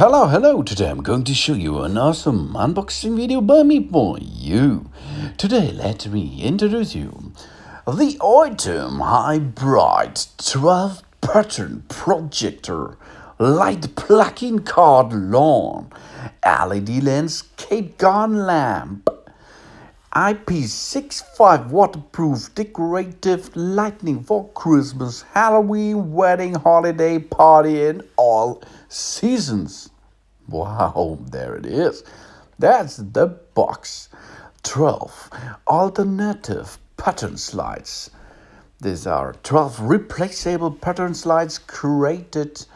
Hello, today I'm going to show you an awesome unboxing video by me for you. Today let me introduce you the Oittm High Bright 12 pattern projector light plug-in card lawn LED landscape garden lamp IP65 waterproof decorative lighting for Christmas, Halloween, wedding, holiday, party, and all seasons. Wow, there it is. That's the box. 12 alternative pattern slides. These are 12 replaceable pattern slides created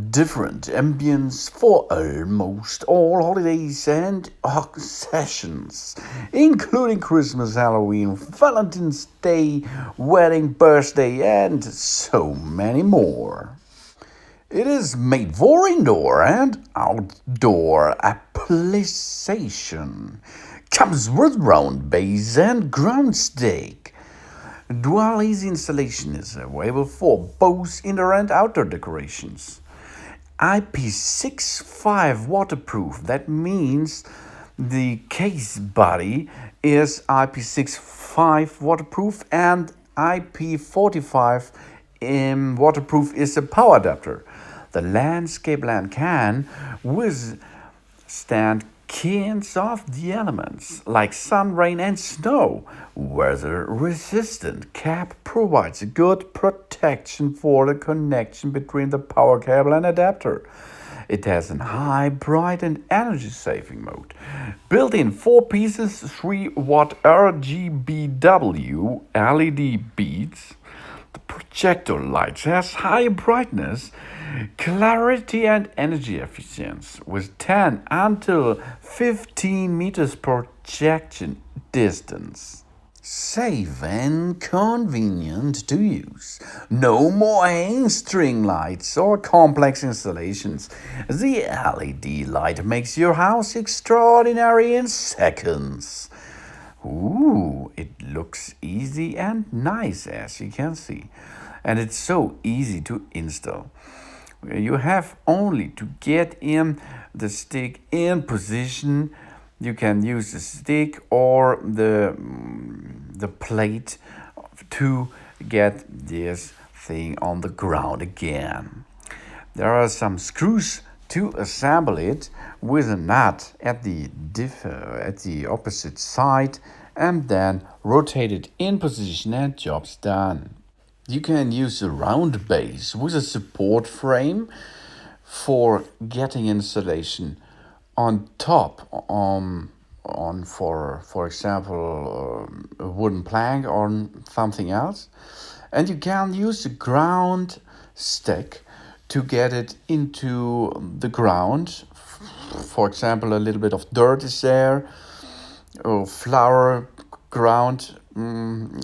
different ambience for almost all holidays and occasions, including Christmas, Halloween, Valentine's Day, wedding, birthday, and so many more. It is made for indoor and outdoor application. Comes with round base and ground stake. Dual easy installation is available for both indoor and outdoor decorations. IP65 waterproof, that means the case body is IP65 waterproof and IP45 waterproof is a power adapter. The landscape lamp can withstand cans of the elements like sun, rain, and snow. Weather resistant cap provides a good protection for the connection between the power cable and adapter. It has a high, bright, and energy saving mode. Built in 4 pieces, 3-watt RGBW LED beads. The projector lights has high brightness, clarity, and energy efficiency with 10 until 15 meters projection distance. Safe and convenient to use. No more hang string lights or complex installations. The LED light makes your house extraordinary in seconds. Ooh, it looks easy and nice, as you can see. And it's so easy to install. You have only to get in the stick in position. You can use the stick or the plate to get this thing on the ground again. There are some screws to assemble it with a nut at the opposite side and then rotate it in position and job's done. You can use a round base with a support frame for getting installation on top on for example a wooden plank or something else, and you can use the ground stick to get it into the ground. For example, a little bit of dirt is there, or flower ground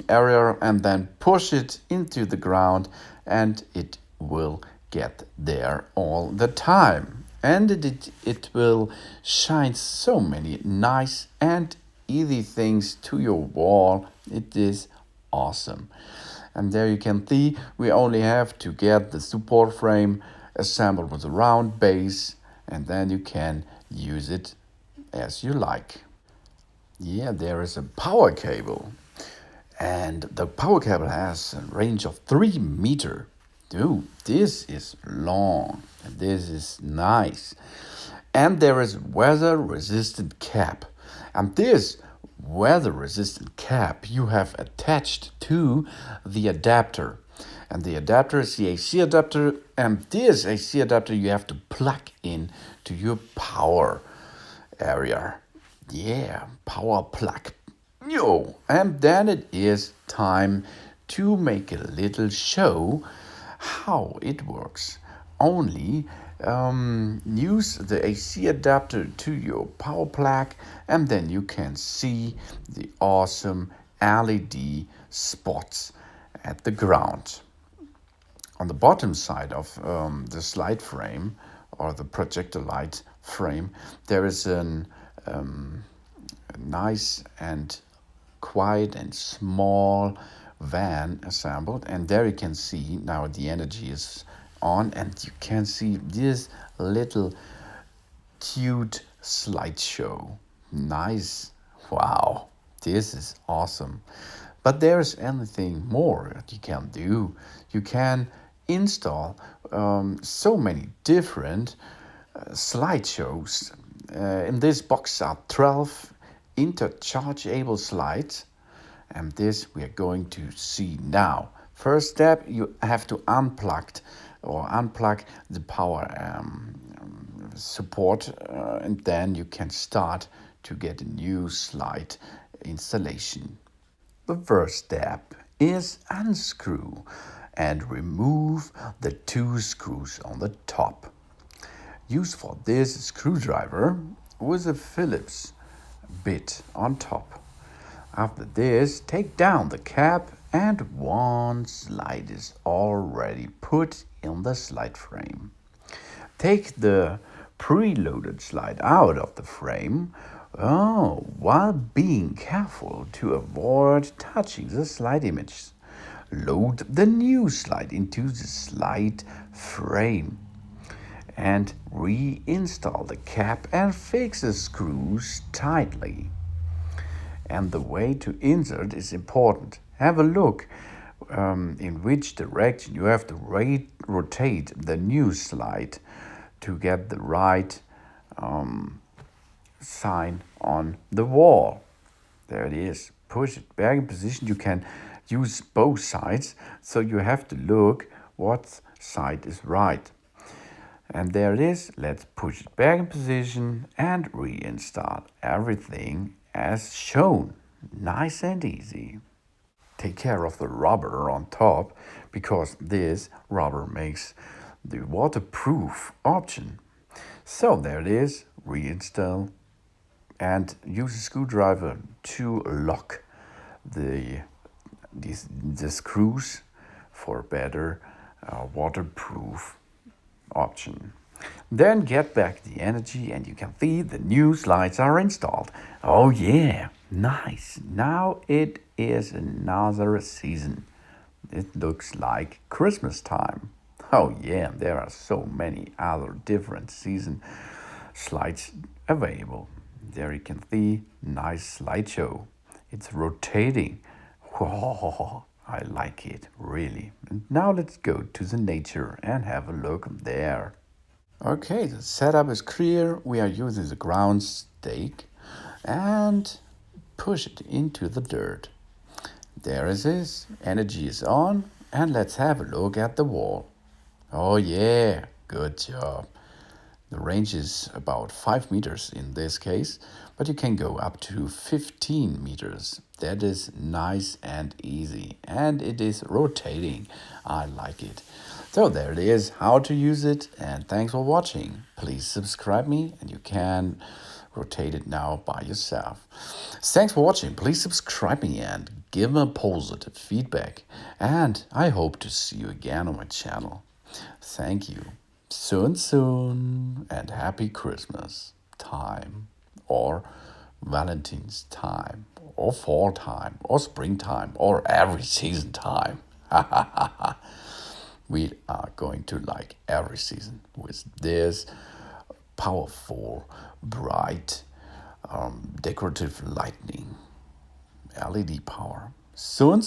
area, and then push it into the ground and it will get there all the time. And it will shine so many nice and easy things to your wall. It is awesome. And there you can see we only have to get the support frame assembled with a round base, and then you can use it as you like. Yeah, there is a power cable, and the power cable has a range of 3 meters. Dude, this is long, and this is nice. And there is weather-resistant cap, and this weather-resistant cap you have attached to the adapter. And the adapter is the AC adapter, and this AC adapter you have to plug in to your power area. Yeah, power plug. Yo, and then it is time to make a little show how it works. Only use the AC adapter to your power plug, and then you can see the awesome LED spots at the ground. On the bottom side of the slide frame or the projector light frame, there is a nice and quiet and small van assembled, and there you can see now the energy is on, and you can see this little cute slideshow. Nice. Wow, this is awesome. But there's anything more that you can do. You can install so many different slideshows. In this box are 12 interchangeable slides, and this we are going to see now. First step, you have to unplug the power support, and then you can start to get a new slide installation. The first step is unscrew and remove the two screws on the top. Use for this screwdriver with a Phillips bit on top. After this, take down the cap and one slide is already put in the slide frame. Take the preloaded slide out of the frame, while being careful to avoid touching the slide image. Load the new slide into the slide frame and reinstall the cap and fix the screws tightly. And the way to insert is important. Have a look in which direction you have to rotate the new slide to get the right sign on the wall. There it is. Push it back in position. You can use both sides, so you have to look what side is right. And there it is. Let's push it back in position and reinstall everything as shown. Nice and easy. Take care of the rubber on top, because this rubber makes the waterproof option. So there it is. Reinstall and use a screwdriver to lock the screws for better waterproof option. Then get back the energy and you can see the new slides are installed. Oh yeah, nice. Now it is another season. It looks like Christmas time. Oh yeah, there are so many other different season slides available. There you can see nice slideshow. It's rotating. Whoa, I like it, really. And now let's go to the nature and have a look there. Okay, the setup is clear. We are using the ground stake and push it into the dirt. There it is. Energy is on, and let's have a look at the wall. Oh yeah, good job. The range is about 5 meters in this case, but you can go up to 15 meters. That is nice and easy, and it is rotating. I like it. So there it is, how to use it, and thanks for watching. Please subscribe me, and you can rotate it now by yourself. Thanks for watching. Please subscribe me and give me positive feedback, and I hope to see you again on my channel. Thank you. Soon, and happy Christmas time, or Valentine's time, or fall time, or springtime, or every season time. We are going to like every season with this powerful, bright, decorative lightning, LED power. Soon.